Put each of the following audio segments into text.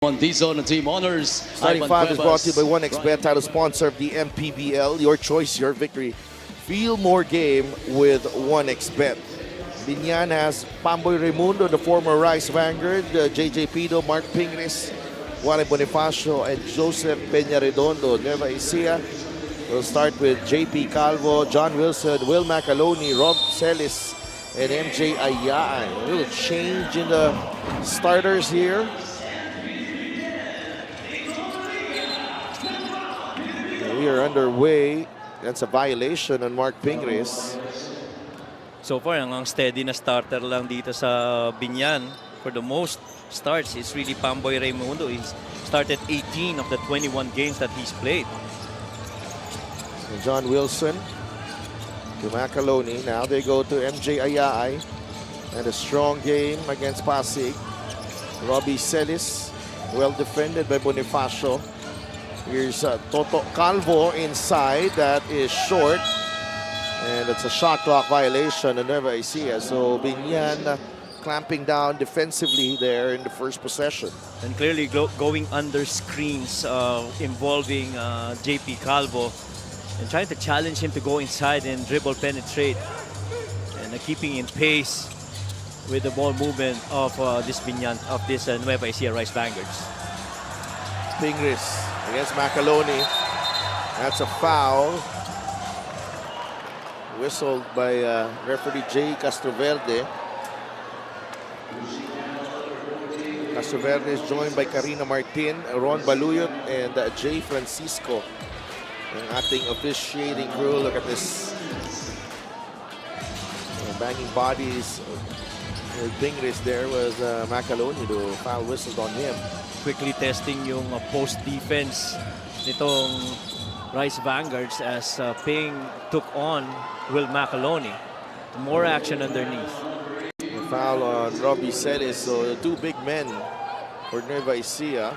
On D-Zone and Team Honors. Starting five is brought to you by 1xBet, title sponsor of the MPBL. Your choice, your victory. Feel more game with 1xBet. Binyan has Pamboy Raimundo, the former Rice Vanguard, JJ Pido, Mark Pingris, Juan Bonifacio, and Joseph Peña-Redondo. Nueva ECIJA will start with JP Calvo, John Wilson, Will Macaloni, Rob Celis, and MJ Ayaan. A little change in the starters here. We are underway. That's a violation on Mark Pingris. So far, ang steady na starter lang dito sa Binyan. For the most starts, it's really Pamboy Raimundo. He's started 18 of the 21 games that he's played. And John Wilson to Macaloni. Now they go to MJ Ayaan. And a strong game against Pasig. Robbie Celis, well defended by Bonifacio. Here's Toto Calvo inside. That is short. And it's a shot clock violation on Nueva ECIJA. So Binyan clamping down defensively there in the first possession. And clearly going under screens involving JP Calvo. And trying to challenge him to go inside and dribble penetrate. And keeping in pace with the ball movement of this Binyan, of this Nueva ECIJA Rice Vanguards. Pingris against Macaloni. That's a foul. Whistled by referee Jay Castroverde. Castroverde is joined by Karina Martin, Ron Baluyot, and Jay Francisco. Ang ating officiating crew. Look at this. Banging bodies. Pingris there was Macaloni. The foul whistled on him. Quickly testing yung post defense nitong Rice Vanguards as Ping took on Will Macaloni. More action underneath. The foul on Robbie Celis, so the two big men for Nueva ECIJA.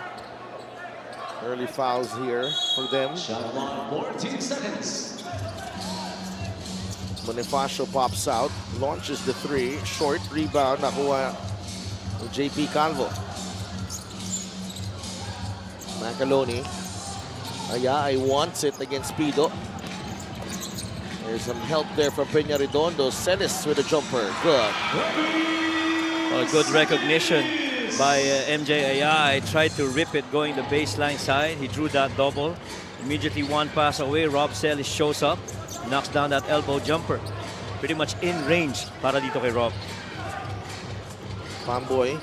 Early fouls here for them. 14 seconds. Bonifacio pops out, launches the three, short rebound, nakuha ng JP Calvo. Macaloni. Ayaan wants it against Pido. There's some help there from Peña-Redondo. Celis with a jumper. Good. Well, good recognition by MJ Ayaan. Tried to rip it going the baseline side. He drew that double. Immediately one pass away. Rob Celis shows up. Knocks down that elbow jumper. Pretty much in range para dito kay Rob. Pamboy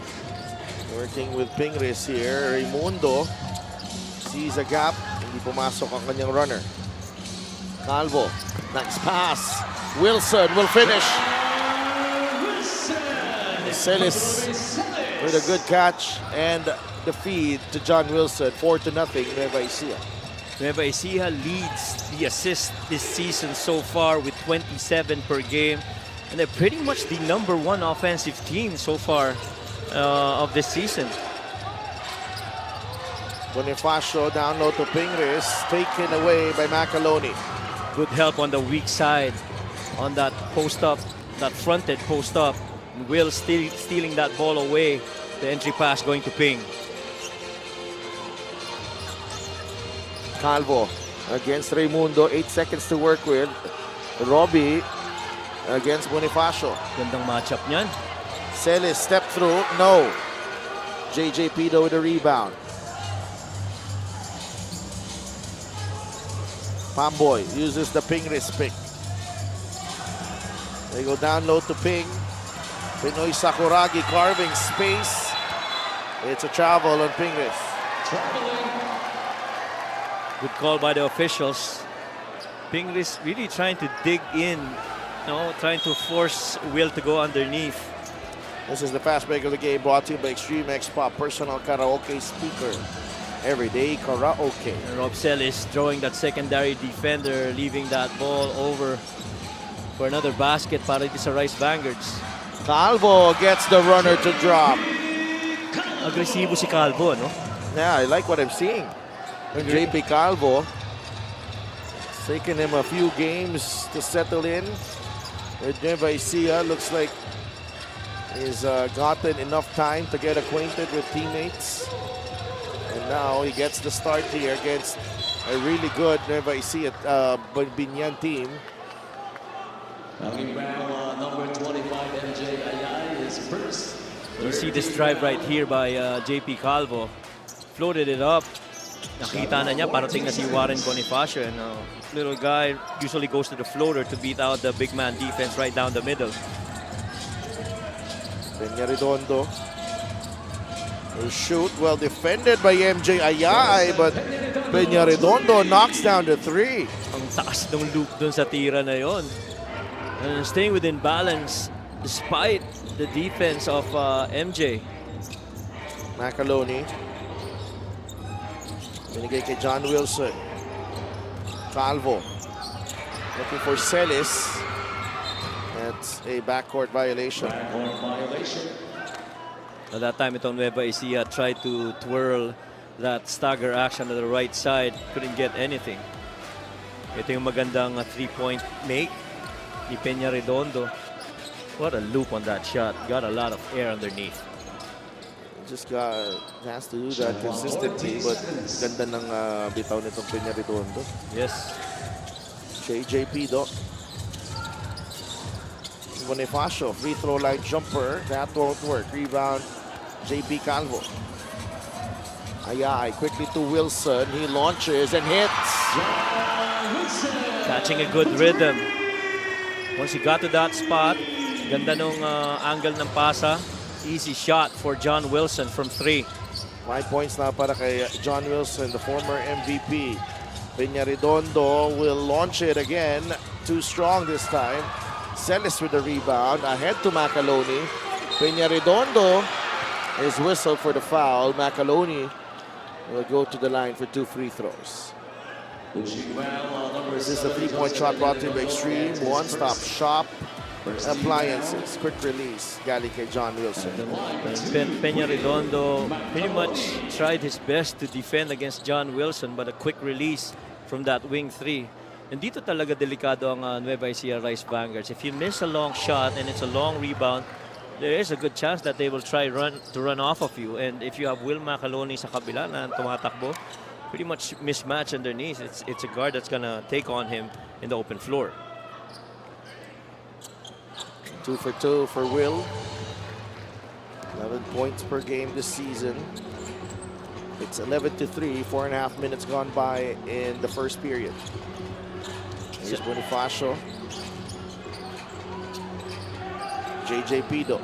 working with Pingris here. Raimundo sees a gap. Hindi pumasok ang kanyang runner. Calvo. Nice pass. Wilson will finish. Celis with a good catch and the feed to John Wilson. 4-0 Nueva ECIJA. Nueva ECIJA leads the assists this season so far with 27 per game. And they're pretty much the #1 offensive team so far of this season. Bonifacio down low to Pingris. Taken away by Macaloni. Good help on the weak side on that post-up, that fronted post-up. Will stealing that ball away. The entry pass going to Ping. Calvo against Raimundo. 8 seconds to work with. Robbie against Bonifacio. Gandang matchup niyan. Celis step through. No. JJ Pido with a rebound. Pamboy uses the Pingris pick. They go down low to Ping. Pinoy Sakuragi carving space. It's a travel on Pingris. Good call by the officials. Pingris really trying to dig in, trying to force Will to go underneath. This is the fast break of the game brought to you by Extreme X Pop personal karaoke speaker. Everyday karaoke. And Rob Celis throwing that secondary defender, leaving that ball over for another basket para dito sa Rice Vanguards. Calvo gets the runner to drop. Agresibo si Calvo, no? Yeah, I like what I'm seeing. And JP Calvo, it's taken him a few games to settle in. With Nueva ECIJA, looks like he's gotten enough time to get acquainted with teammates. Now he gets the start here against a really good Nueva Ecija Binyan team. Number 25, MJ Ayay is first. You see this drive right here by JP Calvo. Floated it up. Nakita na niya, parating na si Warren Bonifacio. And little guy usually goes to the floater to beat out the big man defense right down the middle. Peña Redondo will shoot, well defended by MJ Ayay, but Peña Redondo knocks down the three. Ang taas ng loop dun sa tira na yon. And staying within balance despite the defense of MJ. Macaloni. Binigay kay John Wilson. Calvo. Looking for Celis. That's a backcourt violation. At that time, itong Nueva Ecija tried to twirl that stagger action to the right side. Couldn't get anything. Ito yung magandang three-point make ni Peña Redondo. What a loop on that shot. Got a lot of air underneath. Just has to do that consistently, but ganda ng bitaw nitong Peña Redondo. Yes. JP do. Bonifacio, free throw line jumper. That won't work. Rebound, JP Calvo. Ayay quickly to Wilson. He launches and hits. Catching a good rhythm. Once he got to that spot, ganda nung angle ng pasa. Easy shot for John Wilson from 3. 5 points na para kay John Wilson, the former MVP. Peña Redondo will launch it again. Too strong this time. Celis with the rebound. Ahead to Macaloni. Peña Redondo is whistled for the foul. Macaloni will go to the line for 2 free throws. This is the three-point shot brought to you by Extreme. One-stop shop. Appliances. Quick release. Galing kay John Wilson. Peña Redondo pretty much tried his best to defend against John Wilson, but a quick release from that wing 3. And dito talaga delikado ang Nueva Ecija Rice Vanguards. If you miss a long shot and it's a long rebound, there is a good chance that they will try to run off of you. And if you have Will Macaloni sa kabila na tumatakbo, pretty much mismatch underneath. It's a guard that's gonna take on him in the open floor. 2 for 2 for Will. 11 points per game this season. It's 11-3, 4.5 minutes gone by in the first period. Here's Bonifacio. JJ Pido.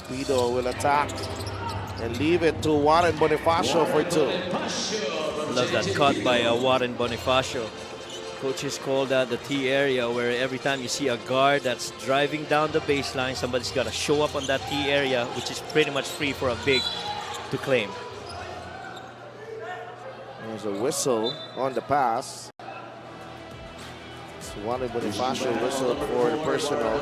Pido will attack and leave it to Warren Bonifacio for 2. Love that cut by Warren Bonifacio. Coaches call that the T area, where every time you see a guard that's driving down the baseline, somebody's got to show up on that T area, which is pretty much free for a big to claim. There's a whistle on the pass. So Warren Bonifacio whistled for the personal.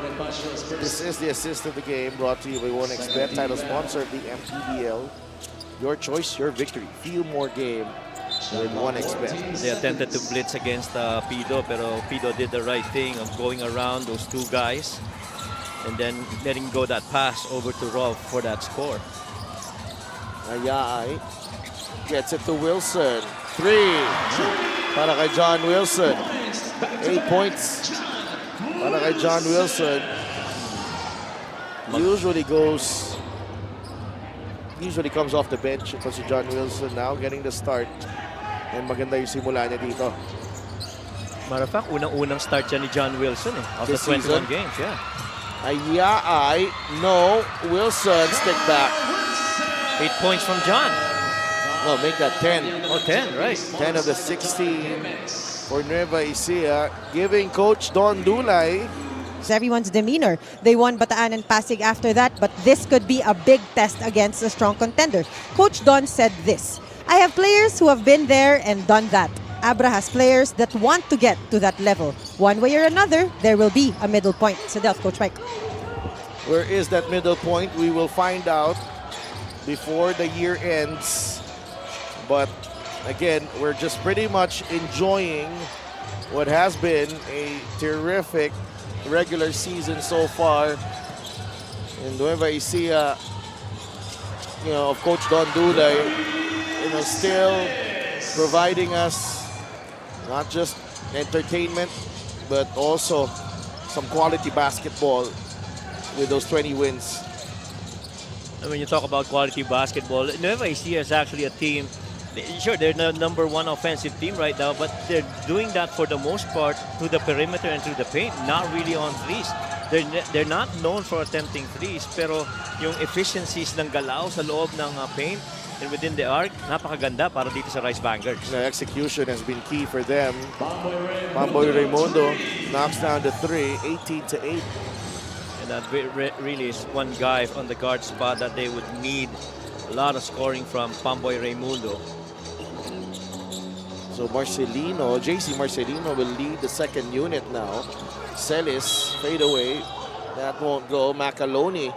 This is the assist of the game, brought to you by 1xBet, title sponsor of the MPBL. Your choice, your victory. Feel more game with 1xBet. They attempted to blitz against Pido, pero Pido did the right thing of going around those 2 guys and then letting go that pass over to Rolf for that score. Ayay gets it to Wilson. 3 para kay John Wilson. 8 points para kay John Wilson. Usually comes off the bench because John Wilson now getting the start. And maganda yung simula niya dito. Matter of fact, unang-unang start yan ni John Wilson of the 21 games. Yeah. Ayay, no. Wilson, stick back. 8 points from John. No, make that 10. Oh, 10, right. 10 of the 16 for Nueva Ecija, giving Coach Don Dulay everyone's demeanor. They won Bataan and Pasig after that, but this could be a big test against a strong contender. Coach Don said this: I have players who have been there and done that. Abra has players that want to get to that level. One way or another, there will be a middle point. So that's Coach Mike. Where is that middle point? We will find out before the year ends. But again, we're just pretty much enjoying what has been a terrific regular season so far. And Nueva Ecija of Coach Don Dulay, still providing us not just entertainment, but also some quality basketball with those 20 wins. And when you talk about quality basketball, Nueva Ecija is actually a team. Sure, they're the #1 offensive team right now, but they're doing that for the most part to the perimeter and to the paint, not really on threes. They're not known for attempting threes, pero yung efficiencies ng galaw sa loob ng paint and within the arc, napakaganda para dito sa Rice Vanguards. The execution has been key for them. Pamboy Raimundo knocks down the 3, 18-8. And that really is one guy on the guard spot that they would need a lot of scoring from Pamboy Raimundo. So JC Marcelino will lead the second unit now. Celis, fade away. That won't go. Macaloni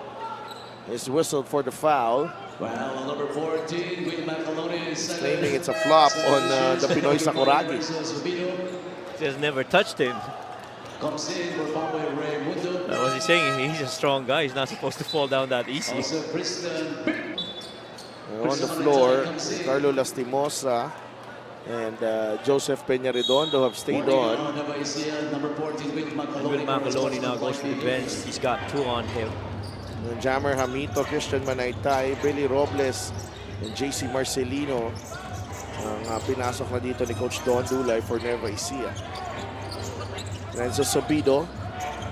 is whistled for the foul. Well, number 14, with Macaloni Claiming it's a flop on the Pinoy Sakuragi. He has never touched him. Comes in for Pamboy Raimundo. What he's saying, he's a strong guy. He's not supposed to fall down that easy. Also, Kristen. On the floor, Carlo Lastimosa and Joseph Peña-Redondo have stayed on. Number 14 with And when Macaloni now goes to the bench, he's got 2 on him. Jammer Hamito, Christian Manaytay, Billy Robles, and JC Marcelino ang pinasok na dito ni Coach Don Dulay for Nueva Ecija. Renzo Sobido,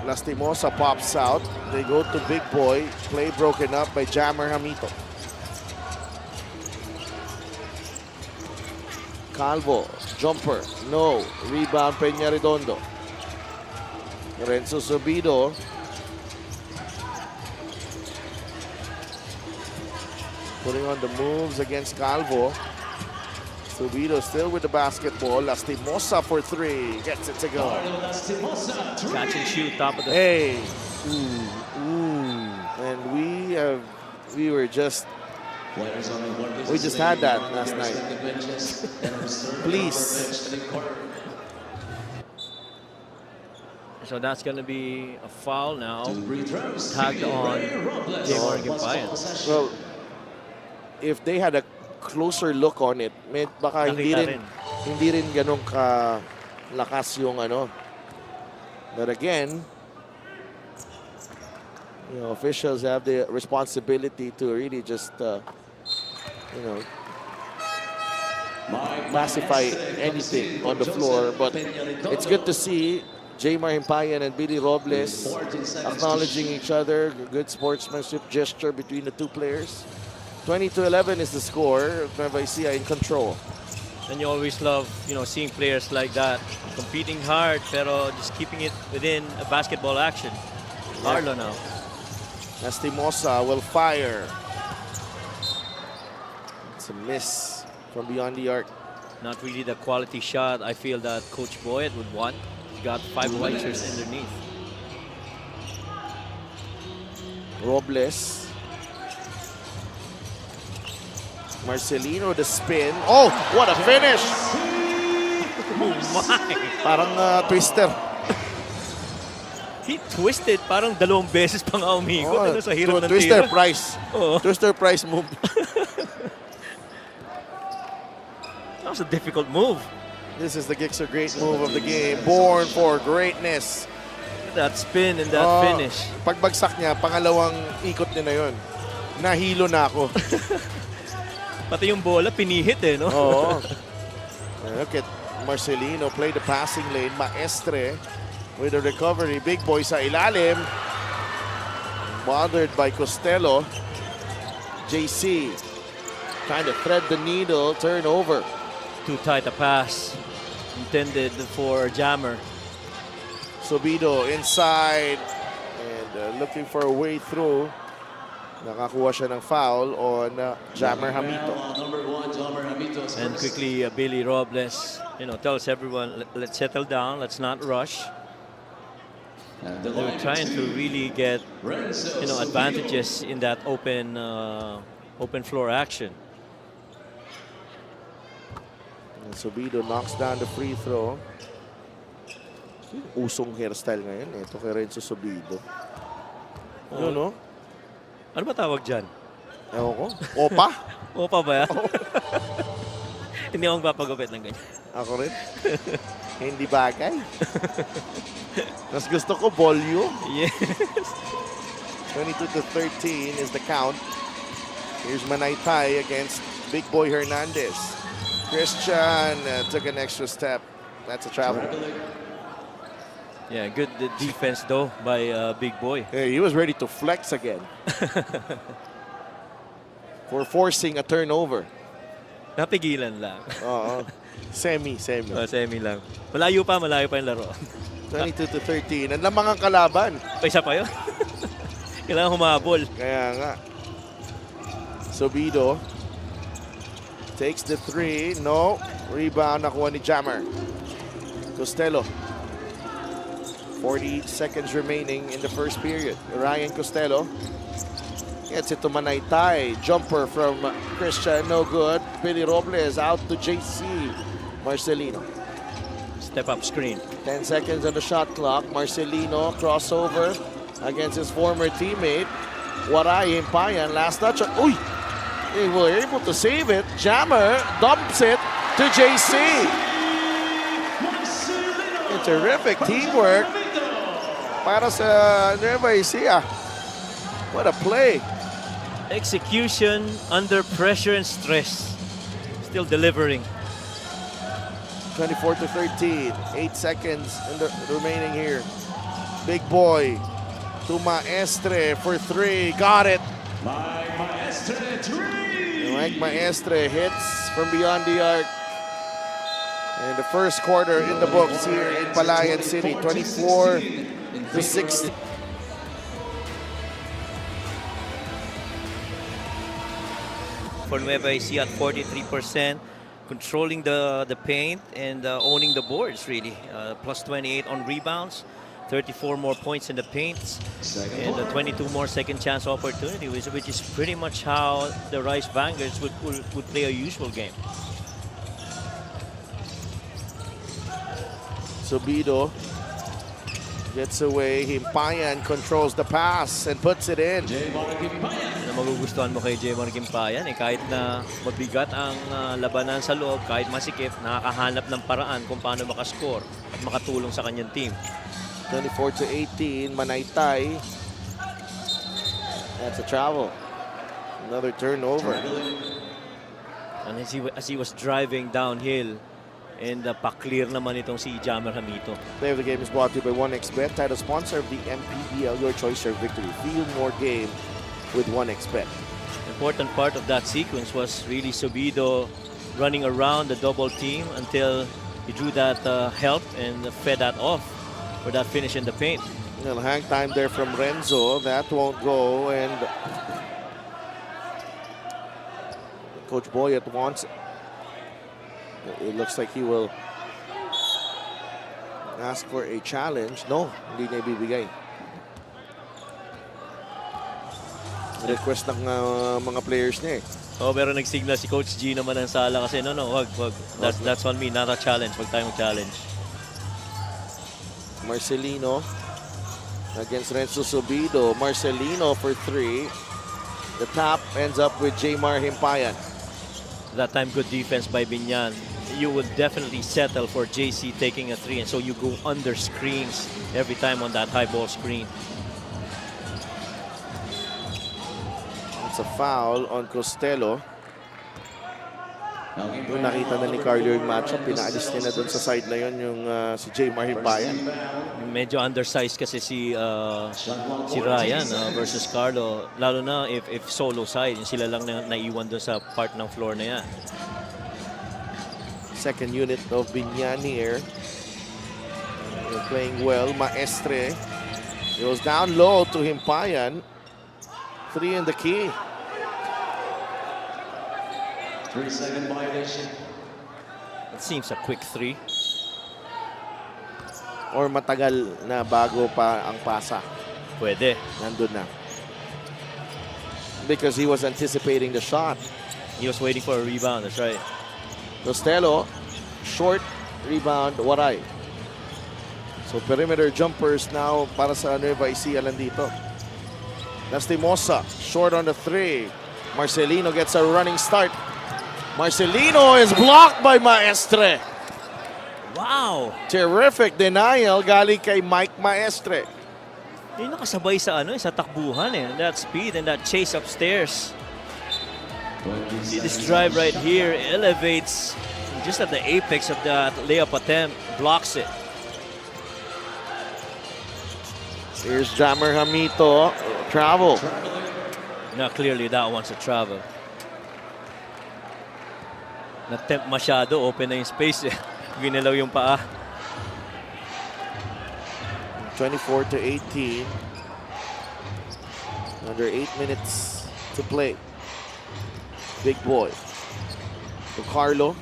Lastimosa pops out. They go to Big Boy. Play broken up by Jammer Hamito. Calvo, jumper, no. Rebound, Peña-Redondo. Renzo Sobido. Putting on the moves against Calvo. Sobido still with the basketball. Lastimosa for 3. Gets it to go. Catch and shoot, top of the... Hey. And we were just... We just had that last night. Please. So that's going to be a foul now. Tagged on J. Morgan Payan. Well, if they had a closer look on it, baka hindi rin ganun ka lakas yung ano. But again, officials have the responsibility to really just classify anything on the floor. But it's good to see Jaymar Himpayan and Billy Robles acknowledging each other. Good sportsmanship gesture between the two players. 20-11 is the score. Nueva Ecija in control. And you always love, seeing players like that competing hard, pero just keeping it within a basketball action. Arlo now. Lastimosa will fire. It's a miss from beyond the arc. Not really the quality shot I feel that Coach Boyd would want. He's got 5 white shirts underneath. Robles. Marcelino, the spin. Oh, what a finish! Oh my! Parang twister. He twisted parang 2 beses pang umikot sa hirap ng Twister tira. Price. Twister Price move. That was a difficult move. This is the Gixxer great move of the game. Born for greatness. That spin and that finish. Pagbagsak niya, pangalawang ikot niya na yun. Nahilo na ako. Pati yung bola, pinihit no? Oo. Look at Marcelino play the passing lane. Maestre with the recovery. Big Boy sa ilalim. Bothered by Costello. JC trying to thread the needle. Turnover. Too tight a pass. Intended for Jammer. Sobido inside. And looking for a way through. Nakakuha siya ng foul on Jammer Hamito. And quickly, Billy Robles, tells everyone, let's settle down, let's not rush. They're trying to really get, advantages in that open floor action. And Sobido knocks down the free throw. Usong hairstyle ngayon. Ito kay Renzo Sobido. No? Ano ba tawag dyan? Ewan ko. Opa? Opa ba yan? Hindi ako magpapagupit ng ganyan. Ako rin. Hindi bagay. Mas gusto ko volume. Yes. 22-13 is the count. Here's Manaytay against Big Boy Hernandez. Christian took an extra step. That's a travel. Yeah, good defense though by Big Boy. Hey, he was ready to flex again. For forcing a turnover. Napigilan lang. Oo. Semi. Semi lang. Malayo pa yung laro. 22-13. Ang lamang ang kalaban. Isa pa yun. Kailangan humabol. Kaya nga. Subido takes the three. No. Rebound nakuha ni Jammer. Costello. 40 seconds remaining in the first period. Ryan Costello gets it to Manaytay. Jumper from Christian, no good. Billy Robles out to JC Marcelino. Step up screen. 10 seconds on the shot clock. Marcelino crossover against his former teammate. Waray Himpayan, last touch. Uy! They were able to save it. Jammer dumps it to JC. Terrific teamwork para sa Nueva Ecija. What a play. Execution under pressure and stress. Still delivering. 24-13. 8 seconds in the remaining here. Big Boy to Maestre for three. Got it. Mike Maestre hits from beyond the arc. And the first quarter in the books here in Palayan City. 24-16. For Nueva Ecija at 43%, controlling the paint and owning the boards really. Plus 28 on rebounds, 34 more points in the paints, and 22 more second chance opportunity, which is pretty much how the Rice Vanguards would play a usual game. Subido gets away. Himpayan controls the pass and puts it in. Na magugustuhan mo kay Jemar Gimpayan, kahit na mabigat ang labanan sa loob, kahit masikip, nakakahanap ng paraan kung paano makascore at makatulong sa kanyang team. 24-18, Manaytay. That's a travel. Another turnover. And as he was driving downhill, and pa-clear naman itong si Jammer Hamito. Play of the game is brought to you by 1xBet, title sponsor of the MPBL. Your choice, your victory. Feel more game with 1xBet. Important part of that sequence was really Subido running around the double team until he drew that help and fed that off for that finish in the paint. Well, hang time there from Renzo. That won't go. And Coach Boyet wants it. It looks like he will ask for a challenge. No, hindi niya ibibigay. Request ng mga players niya eh. Oh, pero nag-signal si Coach G naman ng sala kasi no, wag. That's on me, not a challenge. Wag tayong challenge. Marcelino against Renzo Subido. Marcelino for three. The tap ends up with Jmar Himpayan. That time, good defense by Binyan. You would definitely settle for JC taking a three, and so you go under screens every time on that high ball screen. It's a foul on Costello. Doon nakita na ni Carlo yung matchup. Pinaalis niya na doon sa side na yun yung si Jmar Himpayan. Medyo undersized kasi si Ryan versus Carlo. Lalo na if solo side, sila lang naiwan doon sa part ng floor na yan. Second unit of Binyan here. They're playing well. Maestre goes down low to Himpayan. Three in the key. 3-second violation. It seems a quick three. Or matagal na bago pa ang pasa. Pwede. Nandun na. Because he was anticipating the shot. He was waiting for a rebound, that's right. Costello, short rebound, Waray. So perimeter jumpers now para sa Nueva Ecija lang dito. Lastimosa, short on the three. Marcelino gets a running start. Marcelino is blocked by Maestre. Wow! Terrific denial galing kay Mike Maestre. Yung nakasabay sa sa takbuhan eh. That speed and that chase upstairs. See this drive right here elevates just at the apex of that layup attempt, blocks it. Here's Jammer Hamito. Travel. Now clearly that one's a travel. Na-tempt masyado, open na yung space eh. Ginalaw yung paa. 24-18. Under 8 minutes to play. Big boy. To Carlo.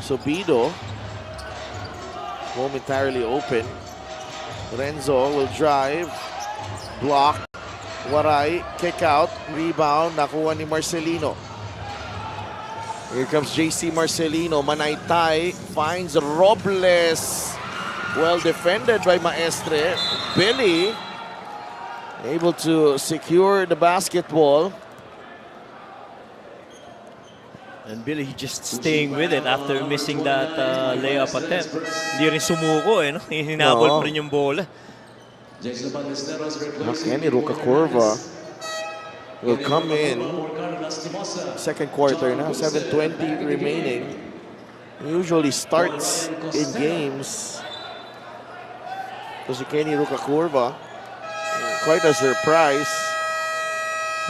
Sobido. Momentarily open. Renzo will drive. Block. Waray. Kick out. Rebound. Nakuha ni Marcelino. Here comes JC Marcelino. Manaytay finds Robles. Well defended by Maestre. Billy able to secure the basketball. And Billy just staying with it after missing that layup attempt. Hindi rin sumuko eh, no? Hinabol pa rin yung bola. Kenny Rocacorva will come in. Second quarter now, 7:20 remaining. Usually starts in games. So si Kenny Rocacorva, quite a surprise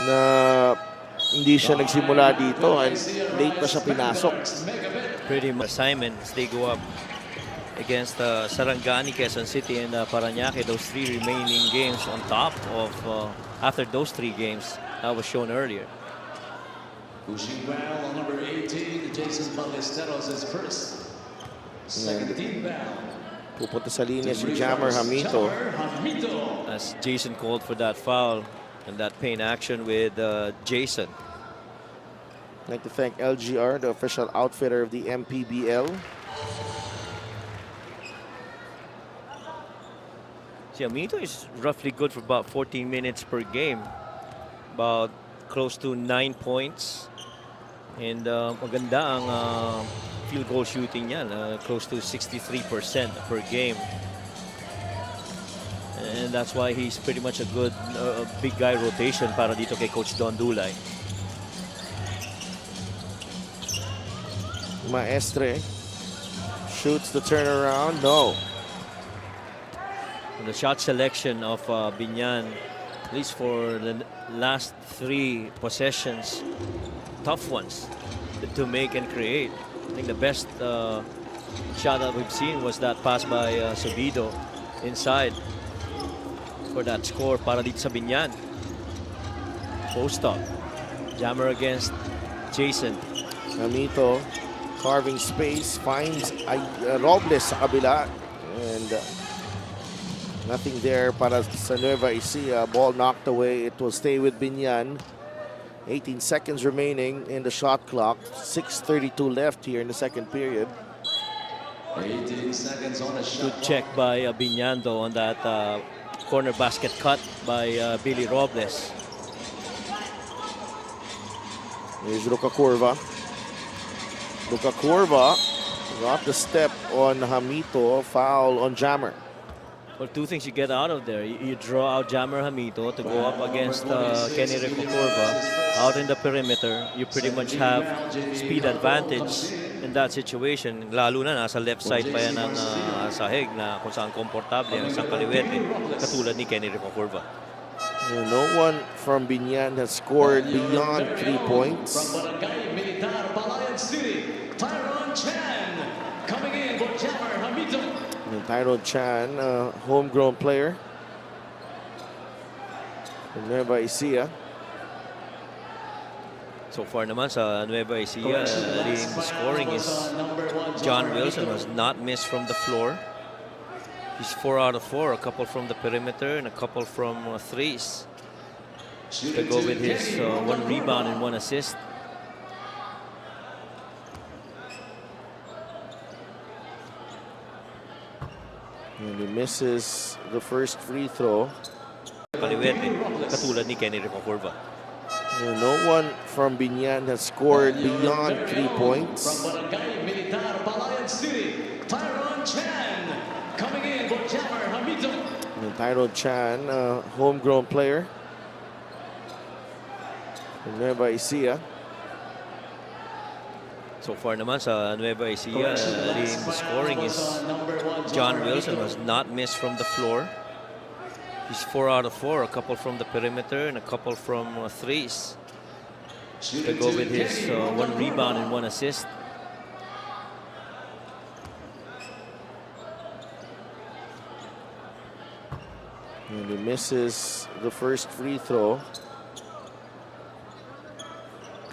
na hindi siya nagsimula dito and late na siya pinasok. Pretty much assignment as they go up against Sarangani, Quezon City, and Parañaque. Those 3 remaining games on top of after those 3 games that was shown earlier. Pushing foul on number 18, Jason Ballesteros is first. Second team foul. Pupunta sa linya si Jammer Hamito. As Jason called for that foul and that paint action with Jason. I'd like to thank LGR, the official outfitter of the MPBL. See, Amito is roughly good for about 14 minutes per game. About close to 9 points. And maganda ang field goal shooting niya, close to 63% per game. And that's why he's pretty much a good big guy rotation para dito kay Coach Don Dulay. Maestre shoots the turnaround. No. And the shot selection of Binyan, at least for the last 3 possessions, tough ones to make and create. I think the best shot that we've seen was that pass by Sobido inside for that score para dito sa Binyan. Post up. Jammer against Jason. Hamito carving space, finds Robles sa kabila. And nothing there para sa Nueva Ecija. Ball knocked away. It will stay with Binyan. 18 seconds remaining in the shot clock. 6:32 left here in the second period. 18 seconds on a shot. Good check by Binyan though on that corner basket cut by Billy Robles. Here's Rocacorva. Rocacorva got the step on Hamito. Foul on Jammer. Well, 2 things you get out of there. You draw out Jammer Hamito to go up against Kenny Rocacorva out in the perimeter. You pretty much have speed advantage in that situation. Lalo na nasa left side pa yan ng sahig na kung saan komportable ang isang kaliwete katulad ni Kenny Rocacorva. No one from Binyan has scored beyond 3 points. From Barangay Militar, Palayan City, Tyron Chan coming in for Jammer Hamito. And Tyrone Chan, homegrown player from Nueva Ecija. So far naman sa Nueva Ecija, leading scoring is John Wilson, was not missed from the floor. He's 4 out of 4, a couple from the perimeter and a couple from threes. To go with his 1 rebound and 1 assist. And he misses the first free throw. Kaliwete, katulad ni Kenny Rocacorva. No one from Binyan has scored beyond 3 points. From Barangay Militar, Palayan City, Tyron Chan coming in for Jammer Hamito. And Tyrone Chan, homegrown player from Nueva Ecija. So far naman sa Nueva Ecija, the scoring is John Wilson has not missed from the floor. He's 4 out of 4, a couple from the perimeter and a couple from threes. To go with his 1 rebound and 1 assist. And he misses the first free throw.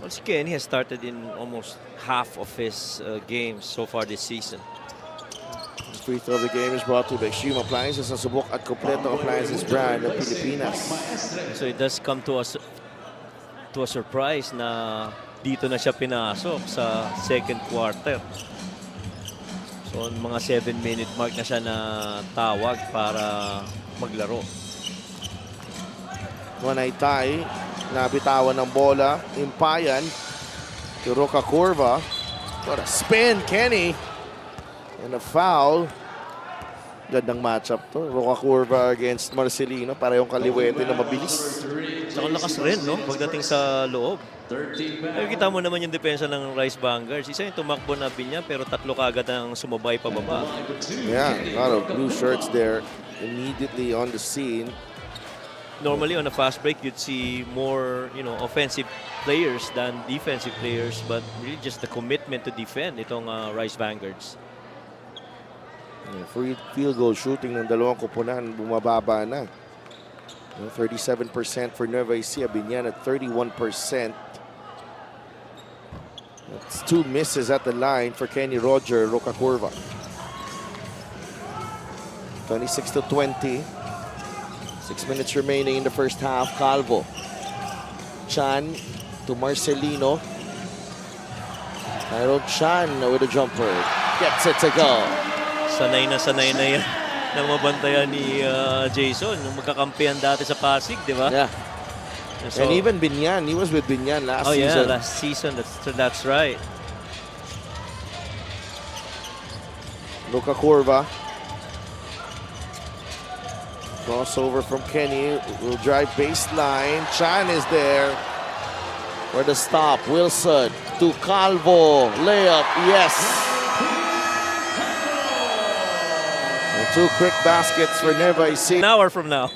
Once again, he has started in almost half of his games so far this season. The free throw of the game is brought to you by Extreme Appliances, ang subok at kompletong appliances brand ng Pilipinas. So it does come to us to a surprise na dito na siya pinasok sa second quarter. So mga 7-minute mark na siya na tawag para maglaro. Wanaytay, nabitawan ng bola. Impayan to Roca Curva. What a spin, Kenny. And a foul. Gandang matchup to. Roca Curva against Marcelino. Parehong kaliwete na mabilis. Saka lakas rin, no? Pagdating sa loob. Ay, kita mo naman yung depensa ng Rice Vanguards. Isa yung tumakbo na Binyan pero 3 kagad ang sumabay pababa. Yeah, a lot of blue shirts there immediately on the scene. Normally on a fast break, you'd see more, offensive players than defensive players, but really just the commitment to defend itong Rice Vanguards. Yeah, free field goal shooting ng dalawang koponan bumababa na. 37% for Nueva Ecija, Binyan at 31%. That's 2 misses at the line for Kenny Roger, Roca Curva. 26-20. 6 minutes remaining in the first half. Calvo. Chan to Marcelino. Tyron Chan with a jumper. Gets it to go. Sanay na yan na mabantayan ni Jason. Nung magkakampihan dati sa Pasig, di ba? Yeah. So, and even Binyan. He was with Binyan last yeah, season. last season. That's right. Roca Curva. Crossover from Kenny. Will drive baseline. Chan is there for the stop. Wilson to Calvo. Layup. Yes. And 2 quick baskets for Nueva Ecija. An hour from now.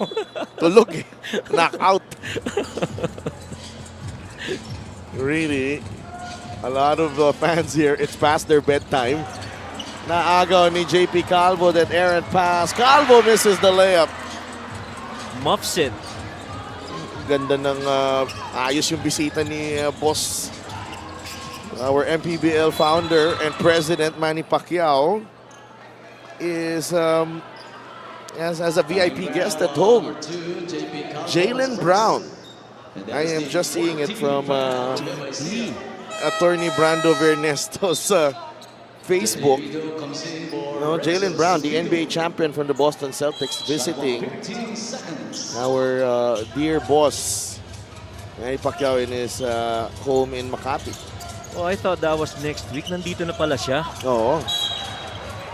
Tulog. Knockout. Really, a lot of fans here, it's past their bedtime. Naagaw ni JP Calvo that errant pass. Calvo misses the layup. Muffs it. Ganda ng ayos yung bisita ni boss. Our MPBL founder and president Manny Pacquiao is as a VIP guest at home. Jalen Brown. I am just seeing it from attorney Brando Vernesto's Facebook. Jalen Brown, the NBA champion from the Boston Celtics, visiting our dear boss, Manny Pacquiao, in his home in Makati. Oh, I thought that was next week. Nandito na pala siya. Oo.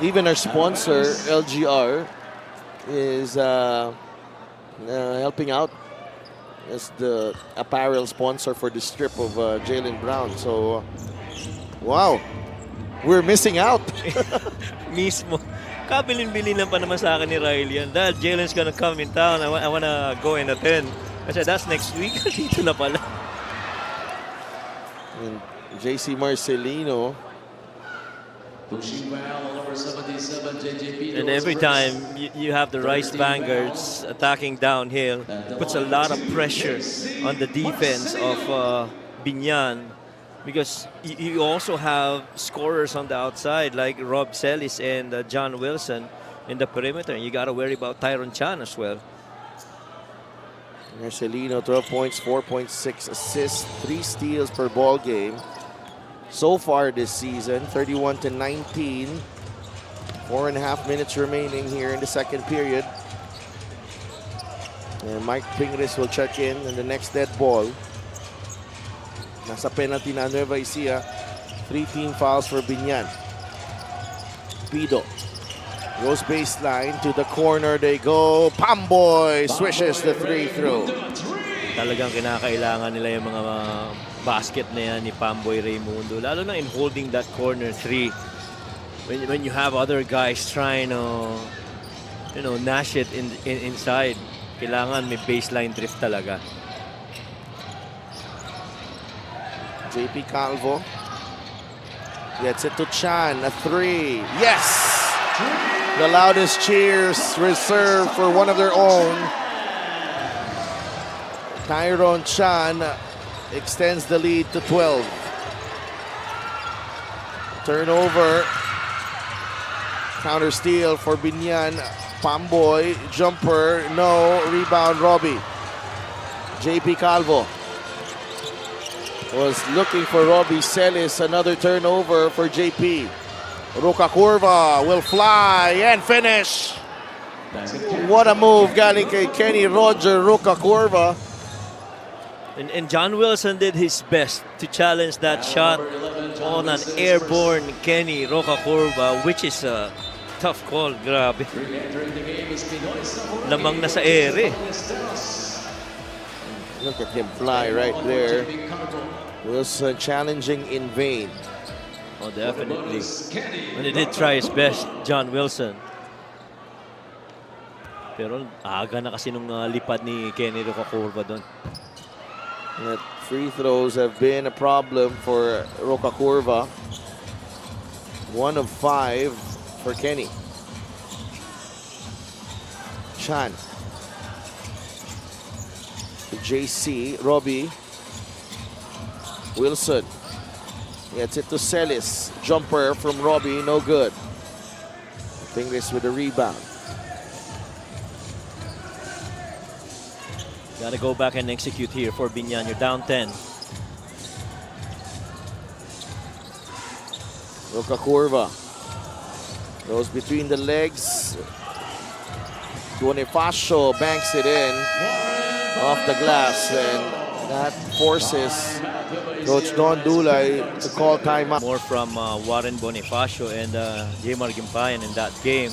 Even our sponsor, LGR, is helping out as the apparel sponsor for the strip of Jalen Brown. So, wow. We're missing out. Mismo. Kabilin-bilin lang pa naman sa akin ni Riley yan. Dahil Jalen's gonna come in town. I wanna go and attend. Kasi that's next week. Dito na pala. And JC Marcelino. And every time you have the Rice Vanguards attacking downhill, puts a lot of pressure on the defense of Binyan. Because you also have scorers on the outside like Rob Celis and John Wilson in the perimeter. And you got to worry about Tyron Chan as well. Marcelino, 12 points, 4.6 assists, 3 steals per ball game. So far this season, 31-19. 4.5 minutes remaining here in the second period. And Mike Pingris will check in the next dead ball. Nasa penalty na Nueva Ecija. 3 team fouls for Binyan. Pido goes baseline to the corner. They go. Pamboy swishes the 3 through. Talagang kinakailangan nila yung mga basket na yan ni Pamboy Raimundo. Lalo na in holding that corner 3. When you have other guys trying to, nash it inside, kailangan may baseline drift talaga. JP Calvo gets it to Chan. A 3. Yes! The loudest cheers reserved for one of their own. Tyrone Chan extends the lead to 12. Turnover. Counter steal for Binyan. Pamboy. Jumper. No. Rebound Robbie. JP Calvo was looking for Robbie Celis. Another turnover for JP. Ruka Curva will fly and finish. What a move galing kay Kenny Roger Ruka Curva. And John Wilson did his best to challenge that shot on an airborne Kenny Roca Curva, which is a tough call. Grabe. Lamang na sa ere. Look at him fly right there. Wilson challenging in vain. Oh, definitely. And he did try his best, John Wilson. Pero aga na kasi nung lipad ni Kenny Roca Curva doon. That free throws have been a problem for Roca Curva. 1 of 5 for Kenny. Chan. To JC. Robbie. Wilson. Gets it to Celis. Jumper from Robbie. No good. Fingers with the rebound. Got to go back and execute here for Binyan. You're down 10. Roca Curva goes between the legs. Bonifacio banks it in off the glass, and that forces Coach Don Dulay to call timeout. More from Warren Bonifacio and Jmar Gimpayan in that game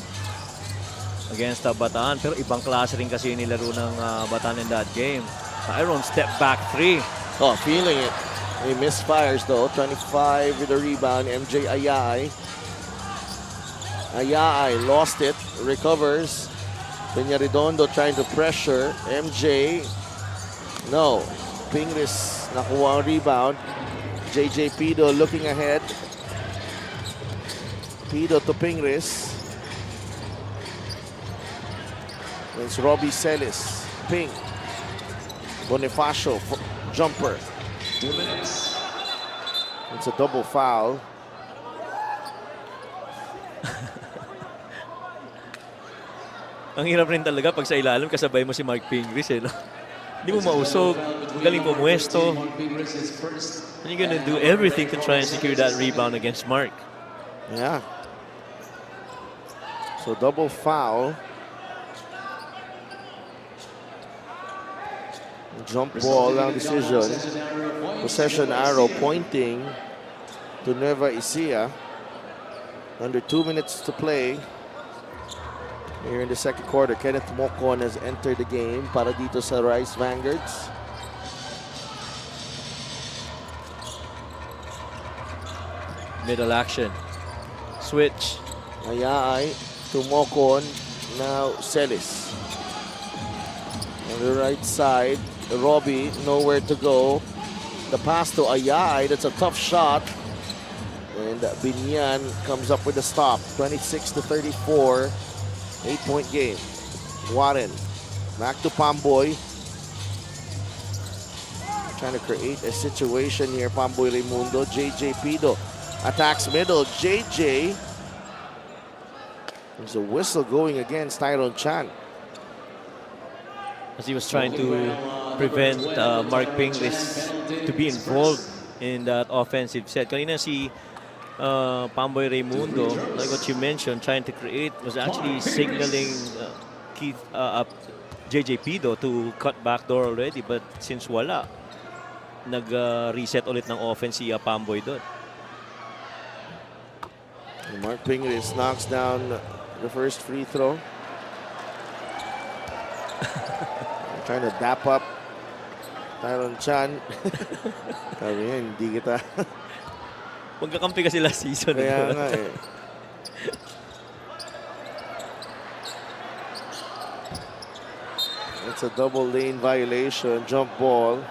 against Bataan. Pero ibang klase rin kasi yung nilaro ng Bataan in that game. Tyrone step back 3. Oh, feeling it. He misfires though. 25 with the rebound. MJ Ayay. Ayay lost it. Recovers. Peñarredondo trying to pressure. MJ. No. Pingris nakuha ang rebound. JJ Pido looking ahead. Pido to Pingris. It's Robbie Celis. Ping. Bonifacio. Jumper. 2 minutes. It's a double foul. Ang hirap rin talaga pag sa ilalim kasabay mo si Mark Pingris. No? Hindi mo mausog. Galing po muesto. And you're gonna do everything to try and secure that rebound against Mark. Yeah. So double foul. Jump ball ang decision. Possession arrow pointing to Nueva Ecija. Under 2 minutes to play. Here in the second quarter, Kenneth Mocon has entered the game para dito sa Rice Vanguards. Middle action. Switch. Ayay to Mocon. Now Celis. On the right side, Robbie nowhere to go. The pass to Ayay, that's a tough shot. And Binyan comes up with a stop. 26-34. 8-point game. Warren back to Pamboy. Trying to create a situation here. Pamboy Raimundo. JJ Pido attacks middle. JJ. There's a whistle going against Tyrone Chan. As he was trying to prevent Mark Pingris to be involved in that offensive set. Kanina si Pamboy Raimundo, like what you mentioned, trying to create, was actually signaling JJ Pido to cut back door already, but since wala, nag-reset ulit ng offense si Pamboy doon. Mark Pingris knocks down the first free throw. Trying to dap up Tyron Chan. Sabi niya, hindi kita. Magkakampi kasi last season. Kaya nga eh. It's a double lane violation, jump ball.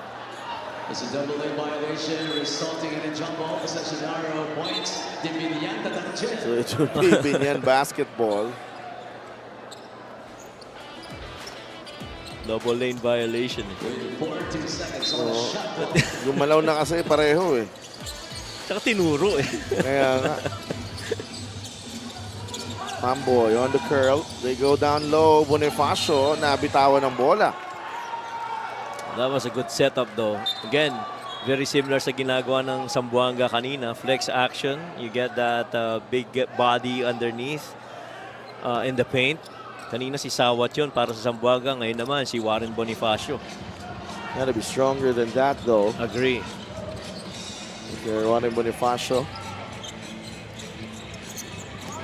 It's a double lane violation resulting in a jump ball possession arrow point. Dimilian Tatanche. So it should be Binyan basketball. Double lane violation. 14 seconds on the shot clock. Gumalaw na kasi pareho eh. Tsaka tinuro eh. Kaya nga. Pamboy on the curl. They go down low. Bonifacio nabitawan ng bola. That was a good setup though. Again, very similar sa ginagawa ng Zamboanga kanina. Flex action. You get that big body underneath in the paint. Kanina si Sawat yun para sa Zamboanga. Ngayon naman si Warren Bonifacio. Gotta be stronger than that though. Agree. If you're Warren Bonifacio.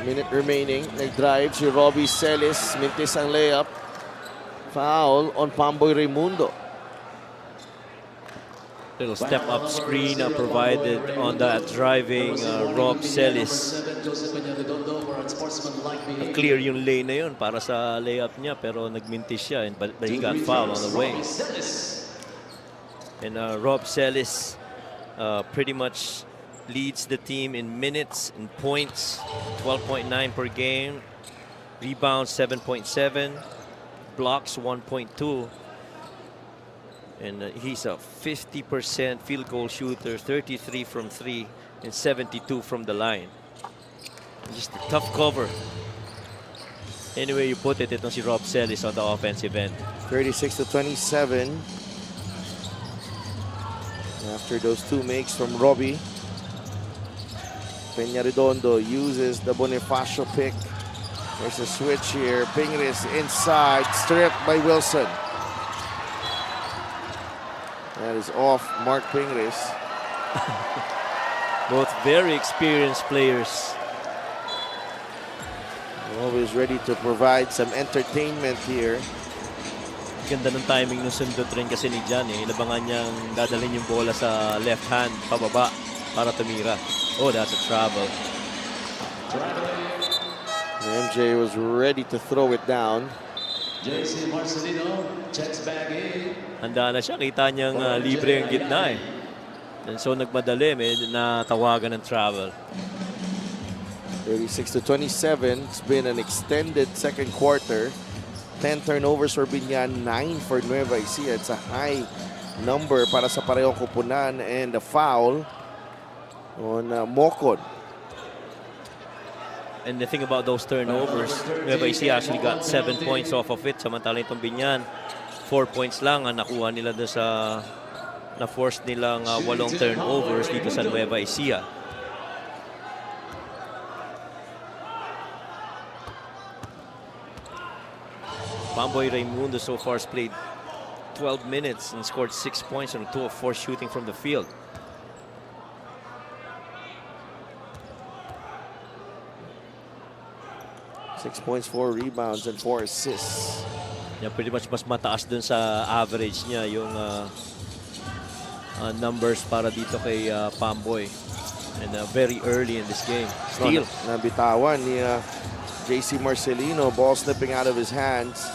Minute remaining. Nag-drive si Robbie Celis. Mintis ang layup. Foul on Pamboy Raimundo. Little step-up screen provided on that driving Rob Celis. Clear yung lane na yun para sa layup niya pero nagmintis siya but he got fouled on the way. And Rob Celis pretty much leads the team in minutes and points, 12.9 per game, rebounds 7.7, blocks 1.2. And he's a 50% field goal shooter, 33 from 3 and 72 from the line. Just a tough cover. Anyway you put it, itong si Rob Celis on the offensive end. 36-27. After those two makes from Robbie. Peña Redondo uses the Bonifacio pick. There's a switch here. Pingris inside, stripped by Wilson. That is off Mark Pingris. Both very experienced players. Always ready to provide some entertainment here. Ganda ng timing ng sundot rin kasi ni Jan eh. Ilabangan niyang dadalhin yung bola sa left hand pababa para tumira. Oh, that's a travel. MJ was ready to throw it down. JC Marcelino checks back in. Handa na siya. Kita niyang libre ang gitna eh. And so nagmadali. May natawagan ng travel. 36-27. It's been an extended second quarter. 10 turnovers for Binyan, 9 for Nueva Ecija. It's a high number para sa parehong kupunan and a foul on Mocon. And the thing about those turnovers, Nueva Ecija actually got 7 points off of it. Samantalang itong Binyan, 4 points lang ang nakuha nila doon sa na-force nilang 8 turnovers dito sa Nueva Ecija. Pamboy Raimundo so far has played 12 minutes and scored 6 points on 2 of 4 shooting from the field. Six points, 4 rebounds, and 4 assists. Yeah, pretty much mas mataas dun sa average niya yung numbers para dito kay Pamboy. And very early in this game. Steal. Nabitawan ni JC Marcelino. Ball slipping out of his hands.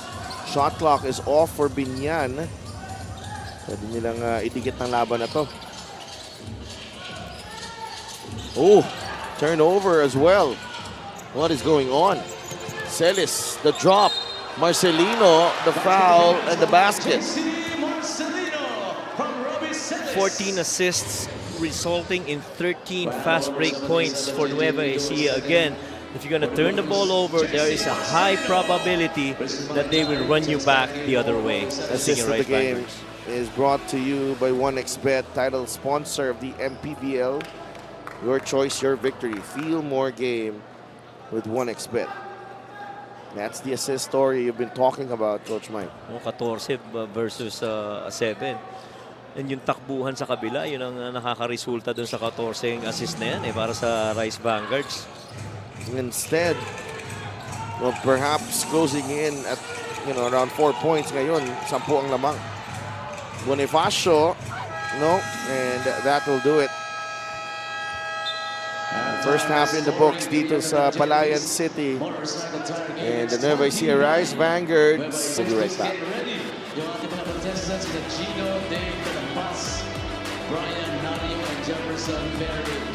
Shot clock is off for Binyan. Pwede nilang itigit ng laban na to. Oh, turnover as well. What is going on? Celis, the drop. Marcelino, the foul, and the basket. 14 assists, resulting in 13 fast break points for Nueva Ecija. Again, if you're going to turn the ball over, there is a high probability that they will run you back the other way. Assist of the game is brought to you by 1xBet, title sponsor of the MPBL. Your choice, your victory. Feel more game with 1xBet. That's the assist story you've been talking about, Coach Mike. 14 versus 7. And yung takbuhan sa kabila, yun ang nakakaresulta dun sa 14 assist na yan para sa Rice Vanguards. Instead of perhaps closing in at around 4 points ngayon, 10 ang lamang. Bonifacio, no, and that will do it. First half in the books dito sa Palayan City. And the Nueva Ecija Rice Vanguards. We'll be right back. Brian, Nadia, and Jefferson Perry.